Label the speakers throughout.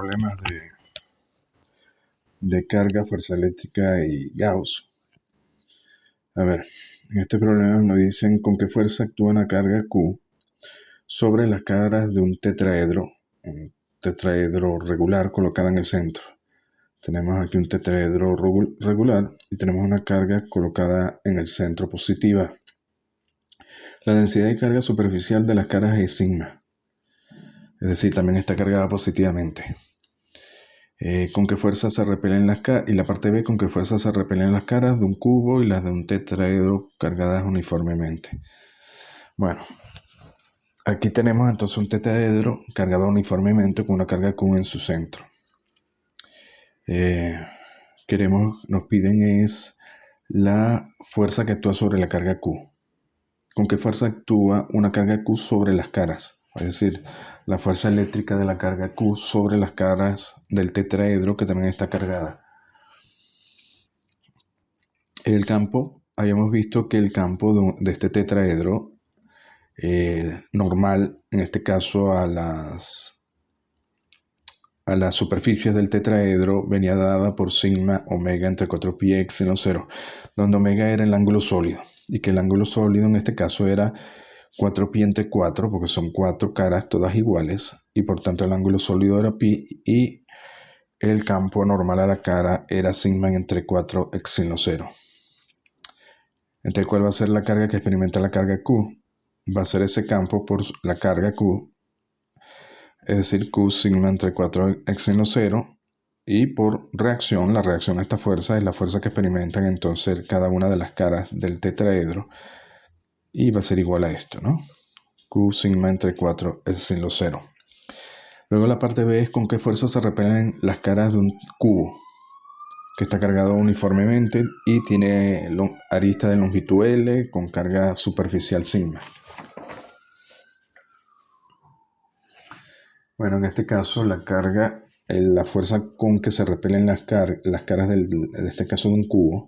Speaker 1: problemas de carga, fuerza eléctrica y Gauss. A ver, en este problema nos dicen con qué fuerza actúa una carga Q sobre las caras de un tetraedro regular colocada en el centro. Tenemos aquí un tetraedro regular y tenemos una carga colocada en el centro positiva. La densidad de carga superficial de las caras es sigma, es decir, también está cargada positivamente. ¿Con qué fuerza se repelen las caras? Y la parte B, ¿con qué fuerza se repelen las caras de un cubo y las de un tetraedro cargadas uniformemente? Bueno, aquí tenemos entonces un tetraedro cargado uniformemente con una carga Q en su centro. Nos piden es la fuerza que actúa sobre la carga Q. ¿Con qué fuerza actúa una carga Q sobre las caras? Es decir, la fuerza eléctrica de la carga Q sobre las caras del tetraedro que también está cargada. El campo, habíamos visto que el campo de este tetraedro normal, en este caso a las superficies del tetraedro, venía dada por sigma omega entre 4pi epsilon 0, donde omega era el ángulo sólido, y que el ángulo sólido en este caso era 4pi entre 4, porque son 4 caras todas iguales, y por tanto el ángulo sólido era pi, y el campo normal a la cara era sigma entre 4 epsilon 0. Entonces, ¿cuál va a ser la carga que experimenta la carga Q? Va a ser ese campo por la carga Q, es decir, Q sigma entre 4 epsilon 0, y por reacción, la reacción a esta fuerza es la fuerza que experimentan entonces cada una de las caras del tetraedro, y va a ser igual a esto, ¿no? Q sigma entre 4 epsilon 0. Luego la parte B es con qué fuerza se repelen las caras de un cubo que está cargado uniformemente y tiene arista de longitud L con carga superficial sigma. Bueno, en este caso la carga, la fuerza con que se repelen las caras de este caso de un cubo,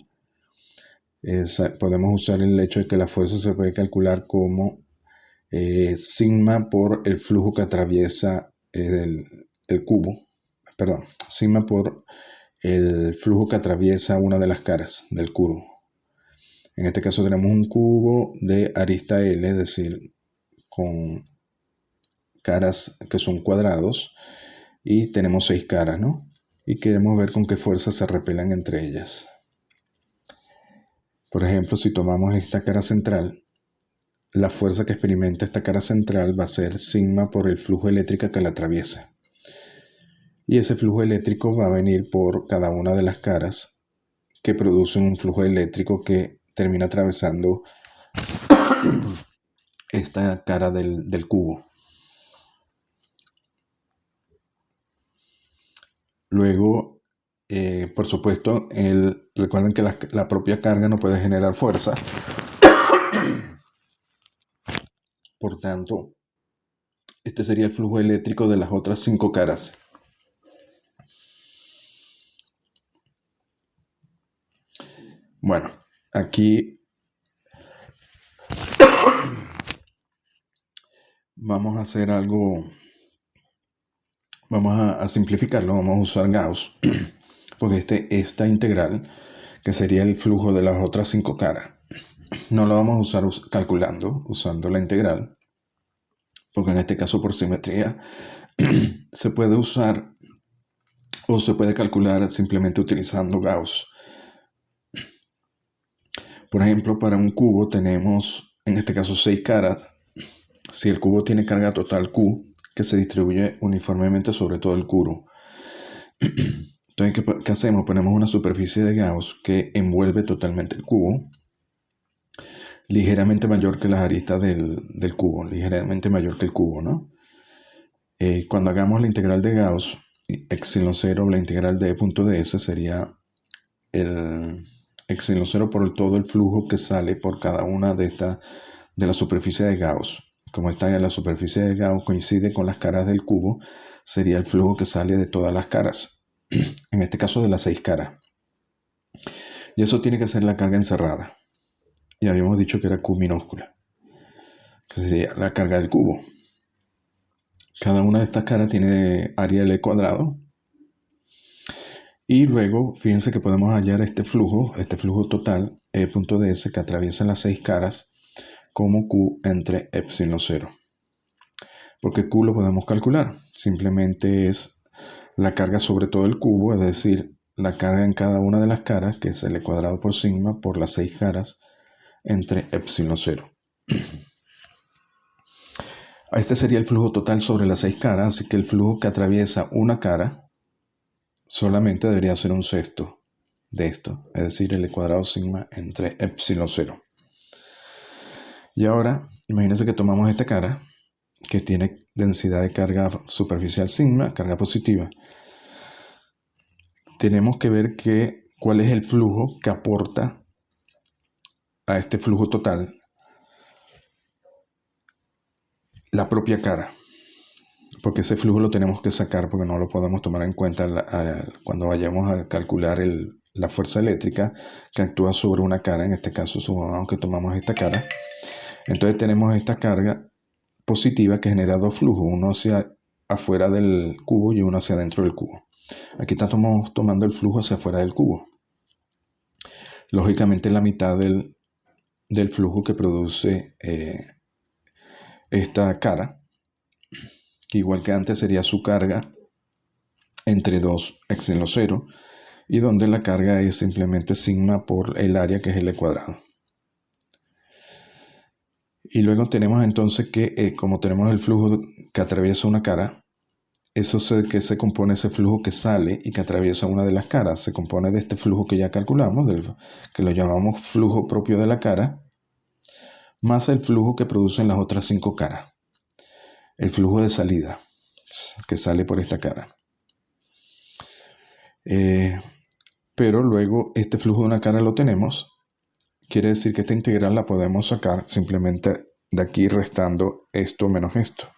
Speaker 1: podemos usar el hecho de que la fuerza se puede calcular como sigma por el flujo que atraviesa el cubo, perdón, sigma por el flujo que atraviesa una de las caras del cubo. En este caso tenemos un cubo de arista L, es decir, con caras que son cuadrados, y tenemos 6 caras, ¿no? Y queremos ver con qué fuerza se repelan entre ellas. Por ejemplo, si tomamos esta cara central, la fuerza que experimenta esta cara central va a ser sigma por el flujo eléctrico que la atraviesa. Y ese flujo eléctrico va a venir por cada una de las caras que producen un flujo eléctrico que termina atravesando esta cara del cubo. Luego, por supuesto, recuerden que la propia carga no puede generar fuerza. Por tanto, este sería el flujo eléctrico de las otras 5 caras. Bueno, aquí vamos a hacer algo, vamos a simplificarlo, vamos a usar Gauss, porque esta integral, que sería el flujo de las otras 5 caras, no lo vamos a usar calculando, usando la integral, porque en este caso por simetría se puede usar o se puede calcular simplemente utilizando Gauss. Por ejemplo, para un cubo tenemos, en este caso, 6 caras. Si el cubo tiene carga total Q, que se distribuye uniformemente sobre todo el cubo. Entonces, ¿qué hacemos? Ponemos una superficie de Gauss que envuelve totalmente el cubo, ligeramente mayor que las aristas del cubo, ligeramente mayor que el cubo, ¿no? Cuando hagamos la integral de Gauss, epsilon 0, la integral de E.ds sería el epsilon 0 por todo el flujo que sale por cada una de la superficie de Gauss. Como está en la superficie de Gauss coincide con las caras del cubo, sería el flujo que sale de todas las caras, en este caso de las 6 caras. Y eso tiene que ser la carga encerrada. Y habíamos dicho que era Q minúscula, que sería la carga del cubo. Cada una de estas caras tiene área L cuadrado, Y luego, fíjense que podemos hallar este flujo total, E.ds, que atraviesa las 6 caras, como Q entre epsilon 0. Porque Q lo podemos calcular. Simplemente es la carga sobre todo el cubo, es decir, la carga en cada una de las caras, que es L cuadrado por sigma, por las 6 caras, entre epsilon 0. Este sería el flujo total sobre las 6 caras, así que el flujo que atraviesa una cara solamente debería ser un sexto de esto, es decir, L cuadrado sigma entre epsilon 0. Y ahora, imagínense que tomamos esta cara, que tiene densidad de carga superficial sigma, carga positiva. Tenemos que ver cuál es el flujo que aporta a este flujo total la propia cara, porque ese flujo lo tenemos que sacar porque no lo podemos tomar en cuenta cuando vayamos a calcular la fuerza eléctrica que actúa sobre una cara. En este caso, supongamos que tomamos esta cara, entonces tenemos esta carga positiva que genera dos flujos, uno hacia afuera del cubo y uno hacia adentro del cubo. Aquí estamos tomando el flujo hacia afuera del cubo. Lógicamente la mitad del flujo que produce esta cara, que igual que antes sería su carga entre 2 epsilon 0, y donde la carga es simplemente sigma por el área, que es L cuadrado. Y luego tenemos entonces que como tenemos el flujo que atraviesa una cara, que se compone ese flujo que sale y que atraviesa una de las caras, se compone de este flujo que ya calculamos, que lo llamamos flujo propio de la cara, más el flujo que producen las otras 5 caras, el flujo de salida que sale por esta cara. Pero luego este flujo de una cara lo tenemos, quiere decir que esta integral la podemos sacar simplemente de aquí restando esto menos esto.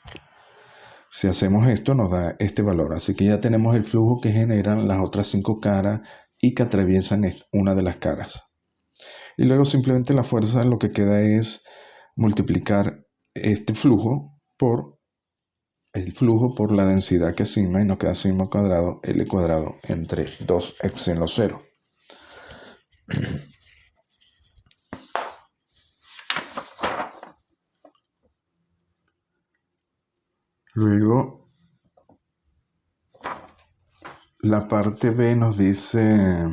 Speaker 1: Si hacemos esto nos da este valor, así que ya tenemos el flujo que generan las otras 5 caras y que atraviesan una de las caras. Y luego simplemente la fuerza, lo que queda es multiplicar este flujo por el flujo por la densidad, que es sigma, y nos queda sigma cuadrado L cuadrado entre 2 epsilon 0. Luego, la parte B nos dice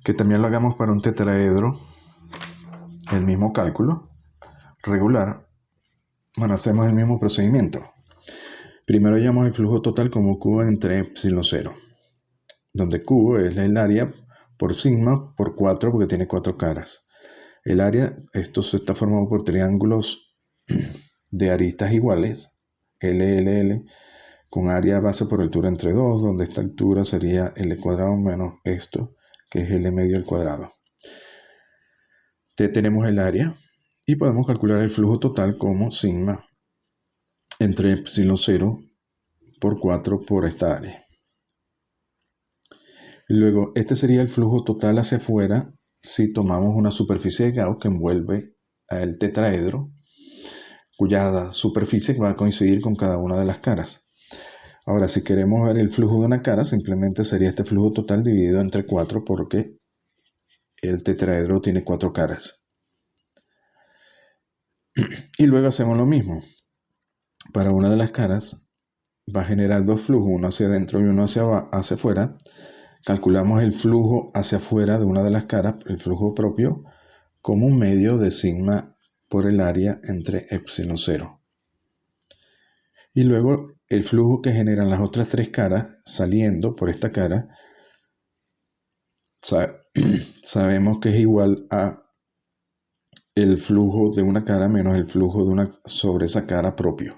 Speaker 1: que también lo hagamos para un tetraedro, el mismo cálculo regular. Bueno, hacemos el mismo procedimiento. Primero llamamos el flujo total como Q entre epsilon 0, donde Q es el área por sigma por 4, porque tiene 4 caras. El área, esto se está formado por triángulos de aristas iguales, LLL, con área base por altura entre 2, donde esta altura sería L cuadrado menos esto, que es L medio al cuadrado. Tenemos el área y podemos calcular el flujo total como sigma entre epsilon 0 por 4 por esta área. Y luego, este sería el flujo total hacia afuera si tomamos una superficie de Gauss que envuelve al tetraedro, cuya superficie va a coincidir con cada una de las caras. Ahora, si queremos ver el flujo de una cara, simplemente sería este flujo total dividido entre 4, porque el tetraedro tiene 4 caras. Y luego hacemos lo mismo. Para una de las caras va a generar dos flujos, uno hacia adentro y uno hacia afuera. Calculamos el flujo hacia afuera de una de las caras, el flujo propio, como un medio de sigma por el área entre epsilon 0. Y luego el flujo que generan las otras 3 caras saliendo por esta cara, sabemos que es igual a el flujo de una cara menos el flujo de una sobre esa cara propio.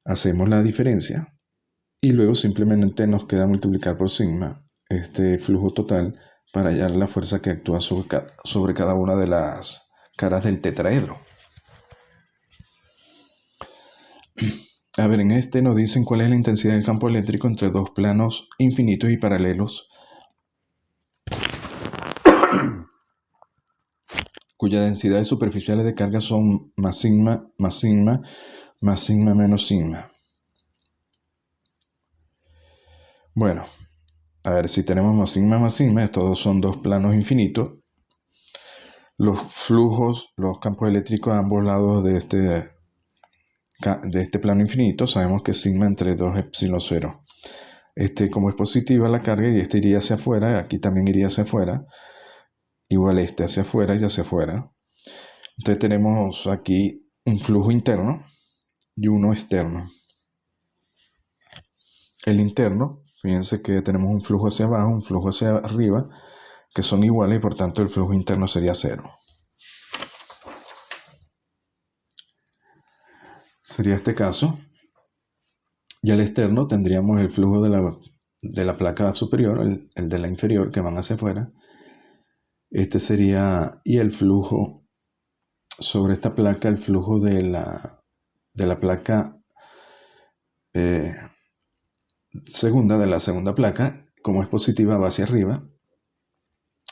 Speaker 1: Hacemos la diferencia y luego simplemente nos queda multiplicar por sigma este flujo total para hallar la fuerza que actúa sobre cada una de las caras del tetraedro. A ver, en este nos dicen cuál es la intensidad del campo eléctrico entre dos planos infinitos y paralelos, cuya densidades superficiales de carga son más sigma, más sigma, más sigma menos sigma. Bueno, a ver, si tenemos más sigma, estos son dos planos infinitos. Los flujos, los campos eléctricos a ambos lados de este plano infinito, sabemos que sigma entre 2 epsilon 0. Como es positiva la carga y este iría hacia afuera, aquí también iría hacia afuera, igual este hacia afuera y hacia afuera. Entonces tenemos aquí un flujo interno y uno externo. El interno, fíjense que tenemos un flujo hacia abajo, un flujo hacia arriba, que son iguales y por tanto el flujo interno sería 0. Sería este caso. Y al externo tendríamos el flujo de la placa superior, el de la inferior, que van hacia afuera. Este sería, y el flujo sobre esta placa, el flujo de la placa segunda, de la segunda placa, como es positiva, va hacia arriba.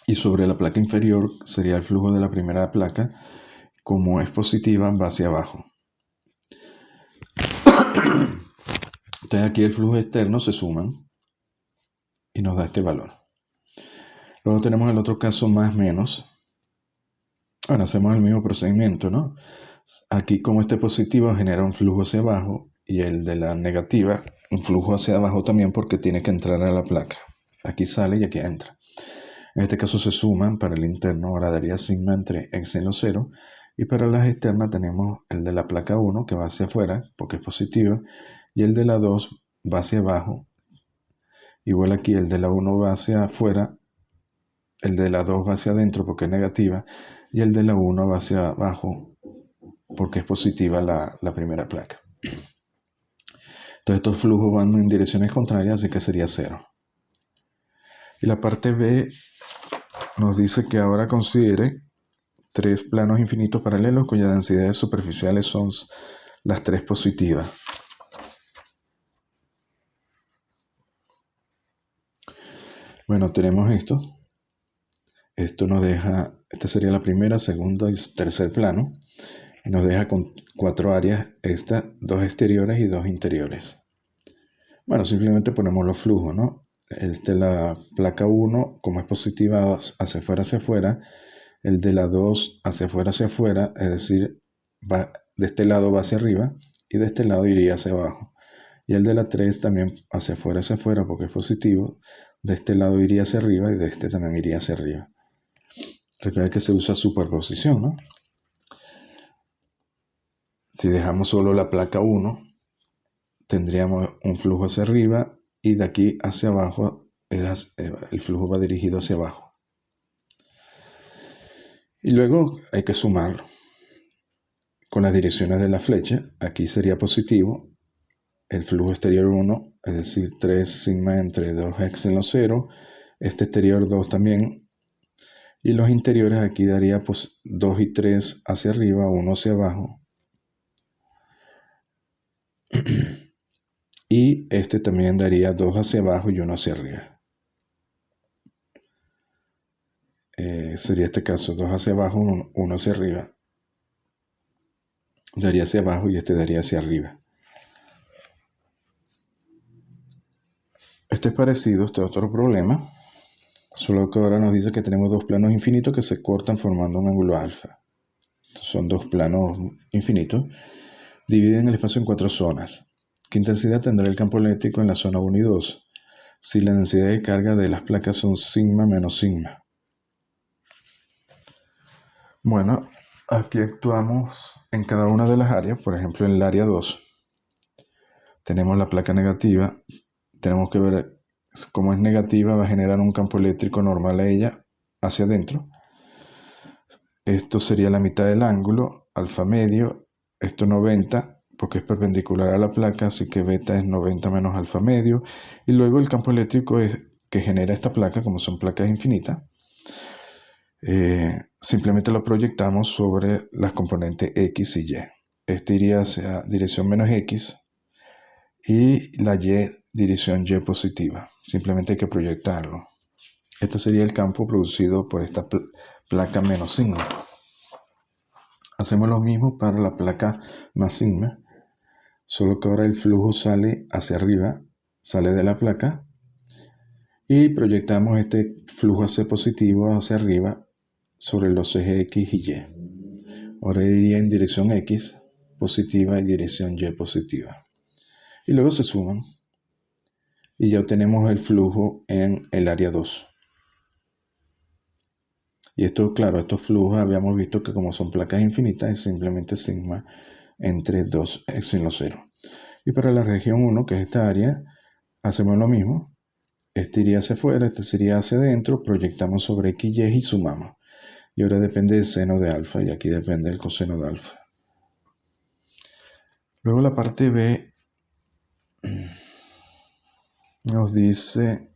Speaker 1: Y sobre la placa inferior sería el flujo de la primera placa, como es positiva, va hacia abajo. Entonces aquí el flujo externo se suman y nos da este valor. Luego tenemos el otro caso más menos. Bueno, hacemos el mismo procedimiento, ¿no? Aquí como este positivo genera un flujo hacia abajo y el de la negativa un flujo hacia abajo también porque tiene que entrar a la placa. Aquí sale y aquí entra. En este caso se suman para el interno, ahora daría sigma entre x en los 0. Y para las externas tenemos el de la placa 1 que va hacia afuera porque es positivo y el de la 2 va hacia abajo. Igual aquí el de la 1 va hacia afuera, el de la 2 va hacia adentro porque es negativa y el de la 1 va hacia abajo porque es positiva la primera placa. Entonces estos flujos van en direcciones contrarias, así que sería 0. Y la parte B nos dice que ahora considere tres planos infinitos paralelos cuyas densidades superficiales son las tres positivas. Bueno, tenemos esto. Esto nos deja, esta sería la primera, segunda y tercer plano. Y nos deja con 4 áreas, estas, 2 exteriores y 2 interiores. Bueno, simplemente ponemos los flujos, ¿no? La placa 1, como es positiva, hacia afuera, el de la 2 hacia afuera, es decir, de este lado va hacia arriba y de este lado iría hacia abajo. Y el de la 3 también hacia afuera, porque es positivo, de este lado iría hacia arriba y de este también iría hacia arriba. Recuerda que se usa superposición, ¿no? Si dejamos solo la placa 1, tendríamos un flujo hacia arriba y de aquí hacia abajo el flujo va dirigido hacia abajo. Y luego hay que sumarlo con las direcciones de la flecha. Aquí sería positivo el flujo exterior 1, es decir, 3 sigma entre 2x en los 0. Este exterior 2 también. Y los interiores aquí daría pues 2 y 3 hacia arriba, 1 hacia abajo. Y este también daría 2 hacia abajo y 1 hacia arriba. Sería este caso, 2 hacia abajo, 1 hacia arriba. Daría hacia abajo y este daría hacia arriba. Este es parecido, este otro problema, solo que ahora nos dice que tenemos dos planos infinitos que se cortan formando un ángulo alfa. Son dos planos infinitos. Dividen el espacio en 4 zonas. ¿Qué intensidad tendrá el campo eléctrico en la zona 1 y 2? Si la densidad de carga de las placas son sigma menos sigma. Bueno, aquí actuamos en cada una de las áreas. Por ejemplo, en el área 2 tenemos la placa negativa. Tenemos que ver cómo es negativa, va a generar un campo eléctrico normal a ella hacia adentro. Esto sería la mitad del ángulo, alfa medio, esto 90, porque es perpendicular a la placa, así que beta es 90 menos alfa medio. Y luego el campo eléctrico que genera esta placa, como son placas infinitas, simplemente lo proyectamos sobre las componentes X y Y. Este iría hacia dirección menos X y la Y dirección Y positiva. Simplemente hay que proyectarlo. Este sería el campo producido por esta placa menos sigma. Hacemos lo mismo para la placa más sigma, solo que ahora el flujo sale hacia arriba, sale de la placa Y proyectamos este flujo AC positivo hacia arriba sobre los ejes X y Y. Ahora iría en dirección X positiva y dirección Y positiva. Y luego se suman. Y ya obtenemos el flujo en el área 2. Y esto, claro, estos flujos habíamos visto que como son placas infinitas es simplemente sigma entre 2 epsilon 0. Y para la región 1, que es esta área, hacemos lo mismo. Este iría hacia afuera, este sería hacia adentro, proyectamos sobre X, Y y sumamos. Y ahora depende del seno de alfa y aquí depende del coseno de alfa. Luego la parte B nos dice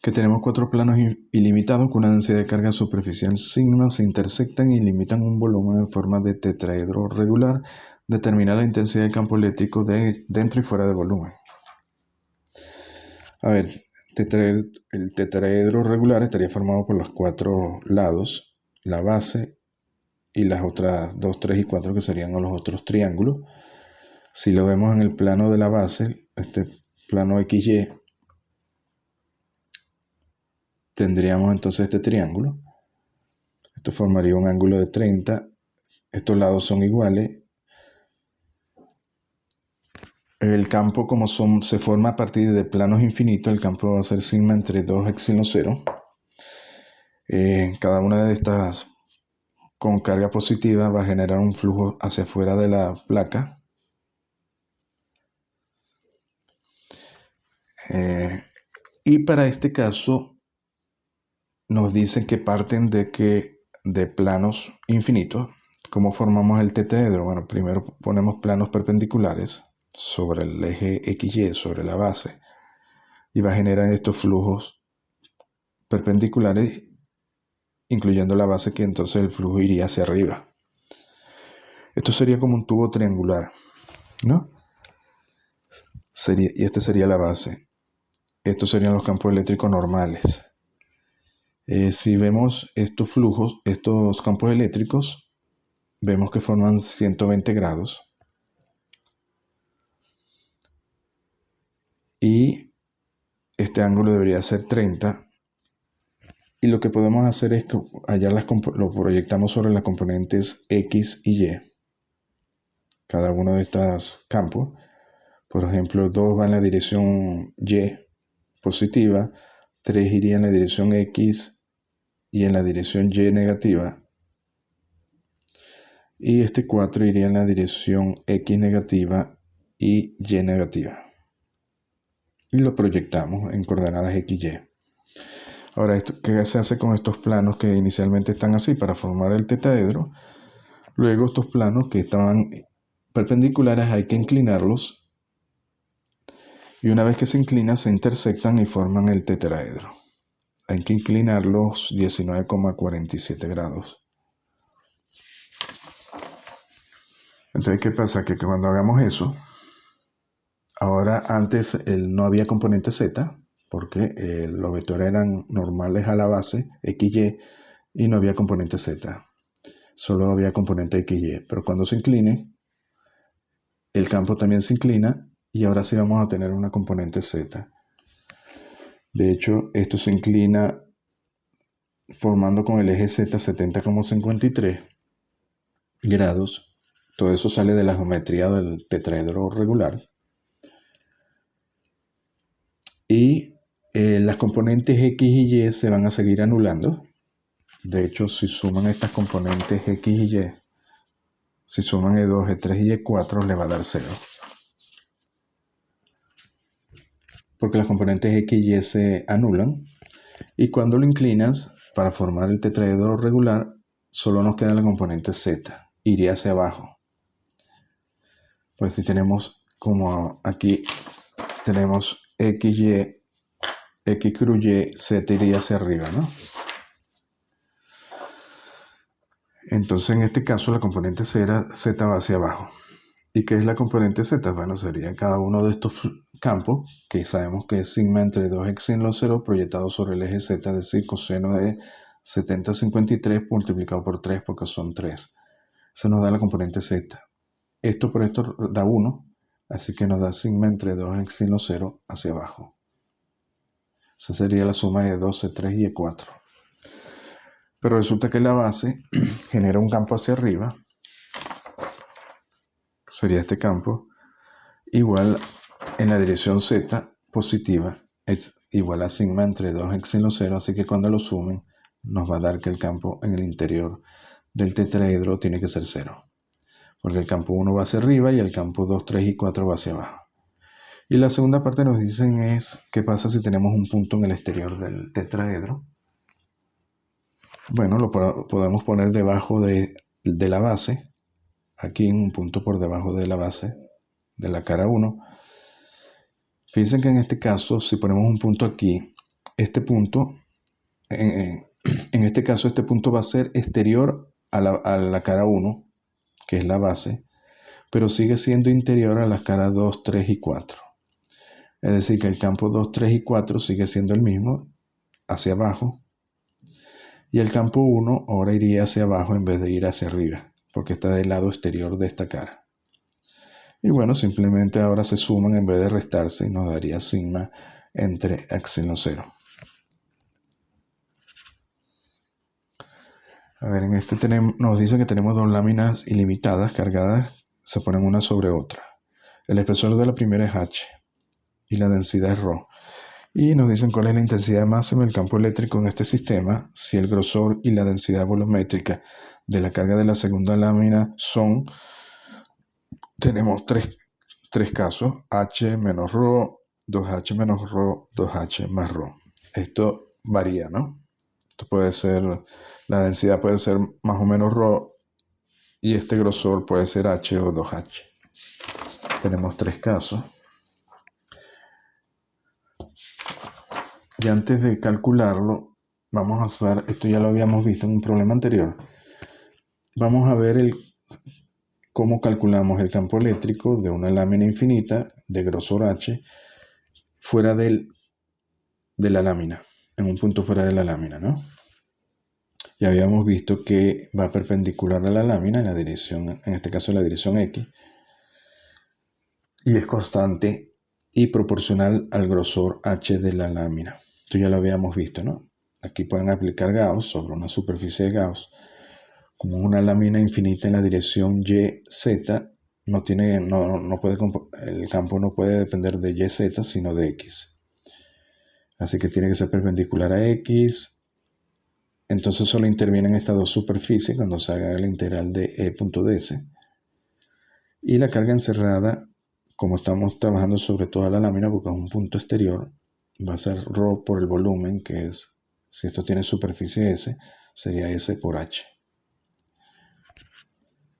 Speaker 1: que tenemos 4 planos ilimitados con una densidad de carga superficial sigma, se intersectan y limitan un volumen en forma de tetraedro regular. Determina la intensidad de campo eléctrico dentro y fuera del volumen. A ver, el tetraedro regular estaría formado por los 4 lados, la base y las otras 2, 3 y 4 que serían los otros triángulos. Si lo vemos en el plano de la base, este plano XY, tendríamos entonces este triángulo. Esto formaría un ángulo de 30. Estos lados son iguales. El campo, como se forma a partir de planos infinitos, el campo va a ser sigma entre 2 epsilon 0. Cada una de estas con carga positiva va a generar un flujo hacia afuera de la placa. Y para este caso nos dicen que parten de planos infinitos. ¿Cómo formamos el tetraedro? Bueno, primero ponemos planos perpendiculares sobre el eje XY, sobre la base, y va a generar estos flujos perpendiculares, incluyendo la base, que entonces el flujo iría hacia arriba. Esto sería como un tubo triangular, ¿no? Y esta sería la base. Estos serían los campos eléctricos normales. Si vemos estos flujos, estos campos eléctricos, vemos que forman 120 grados. Y este ángulo debería ser 30. Y lo que podemos hacer es que allá lo proyectamos sobre las componentes X y Y. Cada uno de estos campos. Por ejemplo, 2 va en la dirección Y positiva, 3 iría en la dirección X y en la dirección Y negativa. Y este 4 iría en la dirección X negativa y Y negativa. Y lo proyectamos en coordenadas X y Y. Ahora, ¿qué se hace con estos planos que inicialmente están así para formar el tetraedro? Luego estos planos que estaban perpendiculares hay que inclinarlos. Y una vez que se inclinan, se intersectan y forman el tetraedro. Hay que inclinarlos 19,47 grados. Entonces, ¿qué pasa? Que cuando hagamos eso, ahora antes no había componente Z, porque los vectores eran normales a la base, XY, y no había componente Z. Solo había componente XY. Pero cuando se incline, el campo también se inclina y ahora sí vamos a tener una componente Z. De hecho, esto se inclina formando con el eje Z 70,53 grados. Todo eso sale de la geometría del tetraedro regular. Y las componentes X y Y se van a seguir anulando. De hecho, si suman estas componentes X y Y, si suman E2, E3 y E4, le va a dar 0. Porque las componentes X y Y se anulan. Y cuando lo inclinas, para formar el tetraedro regular, solo nos queda la componente Z. Iría hacia abajo. Pues si tenemos, como aquí tenemos X, Y, X cruz Y, Z iría hacia arriba, ¿no? Entonces en este caso la componente Z va hacia abajo. ¿Y qué es la componente Z? Bueno, sería cada uno de estos campos, que sabemos que es sigma entre 2 epsilon 0 proyectado sobre el eje Z, es decir, coseno de 70,53 multiplicado por 3, porque son 3. Se nos da la componente Z. Esto por esto da 1. Así que nos da sigma entre 2x seno 0 hacia abajo. Esa sería la suma de 2, E3 y E4. Pero resulta que la base genera un campo hacia arriba. Sería este campo igual en la dirección Z positiva es igual a sigma entre 2x seno 0. Así que cuando lo sumen nos va a dar que el campo en el interior del tetraedro tiene que ser 0. Porque el campo 1 va hacia arriba y el campo 2, 3 y 4 va hacia abajo. Y la segunda parte nos dicen es qué pasa si tenemos un punto en el exterior del tetraedro. Bueno, lo podemos poner debajo de la base, aquí en un punto por debajo de la base de la cara 1. Fíjense que en este caso, si ponemos un punto aquí, este punto, en este caso este punto va a ser exterior a la cara 1, que es la base, pero sigue siendo interior a las caras 2, 3 y 4. Es decir, que el campo 2, 3 y 4 sigue siendo el mismo, hacia abajo. Y el campo 1 ahora iría hacia abajo en vez de ir hacia arriba, porque está del lado exterior de esta cara. Y bueno, simplemente ahora se suman en vez de restarse y nos daría sigma entre x seno 0. A ver, en este nos dice que tenemos dos láminas ilimitadas cargadas, se ponen una sobre otra. El espesor de la primera es h y la densidad es ρ. Y nos dicen cuál es la intensidad máxima del campo eléctrico en este sistema si el grosor y la densidad volumétrica de la carga de la segunda lámina son, tenemos tres casos, h menos ρ, 2h menos ρ, 2h más ρ. Esto varía, ¿no? Esto puede ser, la densidad puede ser más o menos ρ y este grosor puede ser h o 2h. Tenemos tres casos. Y antes de calcularlo, vamos a hacer, esto ya lo habíamos visto en un problema anterior. Vamos a ver cómo calculamos el campo eléctrico de una lámina infinita de grosor h fuera de la lámina, en un punto fuera de la lámina, ¿no? Ya habíamos visto que va perpendicular a la lámina en la dirección, en este caso en la dirección x, y es constante y proporcional al grosor h de la lámina. Esto ya lo habíamos visto, ¿no? Aquí pueden aplicar Gauss sobre una superficie de Gauss. Como una lámina infinita en la dirección y, z, el campo no puede depender de y, z, sino de x. Así que tiene que ser perpendicular a x. Entonces solo intervienen estas dos superficies cuando se haga la integral de e.ds. Y la carga encerrada, como estamos trabajando sobre toda la lámina porque es un punto exterior, va a ser ρ por el volumen, que es, si esto tiene superficie S, sería S por H.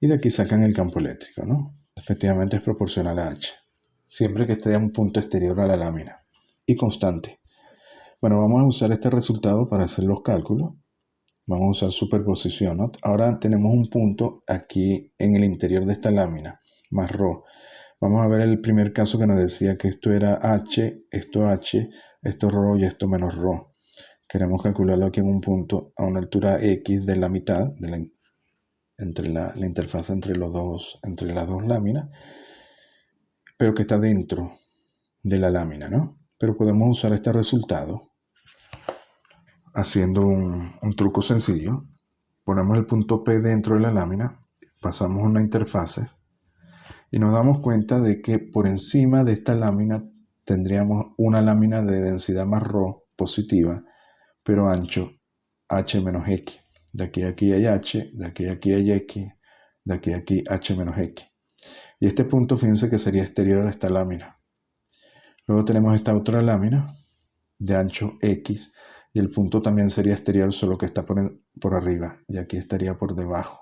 Speaker 1: Y de aquí sacan el campo eléctrico, ¿no? Efectivamente es proporcional a H, siempre que esté a un punto exterior a la lámina y constante. Bueno, vamos a usar este resultado para hacer los cálculos. Vamos a usar superposición, ¿no? Ahora tenemos un punto aquí en el interior de esta lámina, más ρ. Vamos a ver el primer caso que nos decía que esto era h, esto ρ y esto menos ρ. Queremos calcularlo aquí en un punto a una altura x de la mitad, entre la interfaz entre las dos láminas, pero que está dentro de la lámina, ¿no? Pero podemos usar este resultado haciendo un truco sencillo. Ponemos el punto P dentro de la lámina, pasamos una interfase y nos damos cuenta de que por encima de esta lámina tendríamos una lámina de densidad más ρ positiva, pero ancho h menos x. De aquí a aquí hay h, de aquí a aquí hay x, de aquí a aquí h menos x. Y este punto, fíjense que sería exterior a esta lámina. Luego tenemos esta otra lámina de ancho x y el punto también sería exterior, solo que está por arriba y aquí estaría por debajo.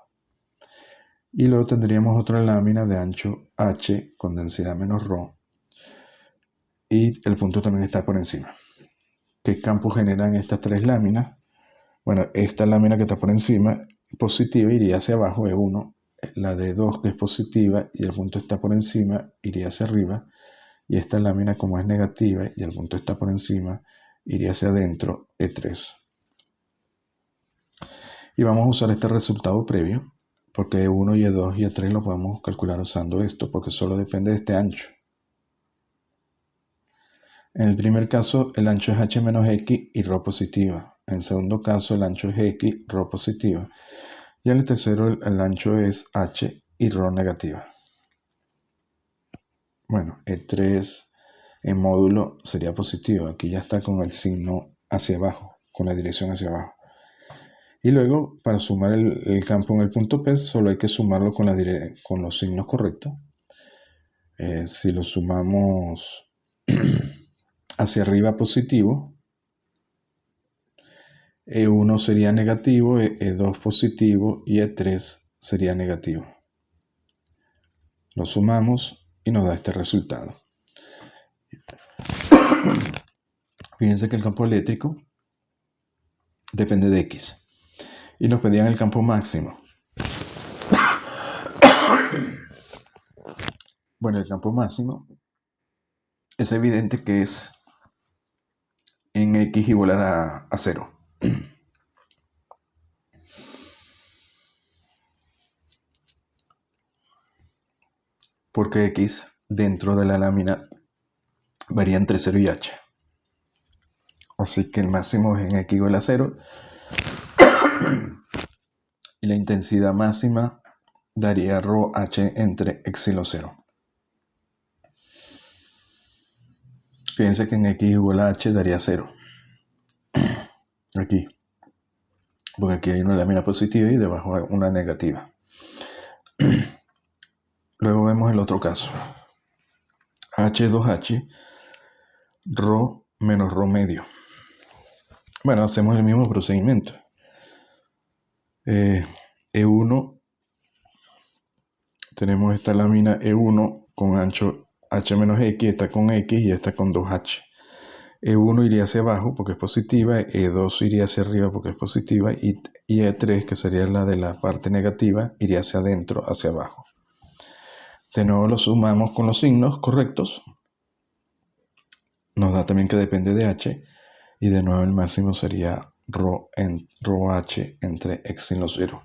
Speaker 1: Y luego tendríamos otra lámina de ancho h con densidad menos ρ y el punto también está por encima. ¿Qué campo generan estas tres láminas? Bueno, esta lámina que está por encima, positiva, iría hacia abajo, E1. La de 2, que es positiva y el punto está por encima, iría hacia arriba. Y esta lámina, como es negativa y el punto está por encima, iría hacia adentro, E3. Y vamos a usar este resultado previo, porque E1 y E2 y E3 lo podemos calcular usando esto, porque solo depende de este ancho. En el primer caso, el ancho es h menos x y ρ positiva. En el segundo caso, el ancho es x, ρ positiva. Y en el tercero, el ancho es h y ρ negativa. Bueno, E3 en módulo sería positivo. Aquí ya está con el signo hacia abajo, con la dirección hacia abajo. Y luego, para sumar el campo en el punto P, solo hay que sumarlo con los signos correctos. Si lo sumamos hacia arriba positivo, E1 sería negativo, E2 positivo y E3 sería negativo. Lo sumamos y nos da este resultado. Fíjense que el campo eléctrico depende de X. Y nos pedían el campo máximo. Bueno, el campo máximo es evidente que es en X igual a 0. Porque X dentro de la lámina varía entre 0 y H. Así que el máximo es en X igual a 0. Y la intensidad máxima daría ρh entre x y lo 0. Fíjense que en x igual a h daría 0. Aquí. Porque aquí hay una lámina positiva y debajo hay una negativa. Luego vemos el otro caso. H2H, ρ menos ρ medio. Bueno, hacemos el mismo procedimiento. E1, tenemos esta lámina E1 con ancho h menos x, esta con x y esta con 2h. E1 iría hacia abajo porque es positiva, E2 iría hacia arriba porque es positiva y E3, que sería la de la parte negativa, iría hacia adentro, hacia abajo. De nuevo lo sumamos con los signos correctos. Nos da también que depende de h y de nuevo el máximo sería ρh entre x y lo 0.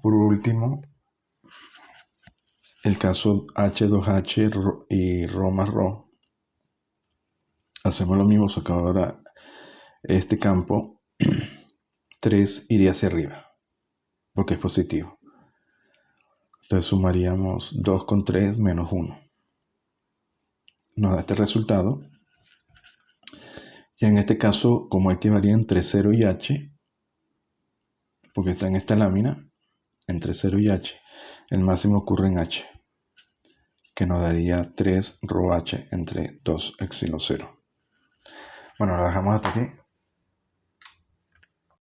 Speaker 1: Por último, el caso H2H y ρ más ρ. Hacemos lo mismo, sacamos ahora este campo 3 iría hacia arriba, porque es positivo. Entonces sumaríamos 2 con 3 menos 1. Nos da este resultado. Y en este caso, como X varía entre 0 y H, porque está en esta lámina, entre 0 y H, el máximo ocurre en H, que nos daría 3 ρh entre 2x y lo 0. Bueno, lo dejamos hasta aquí.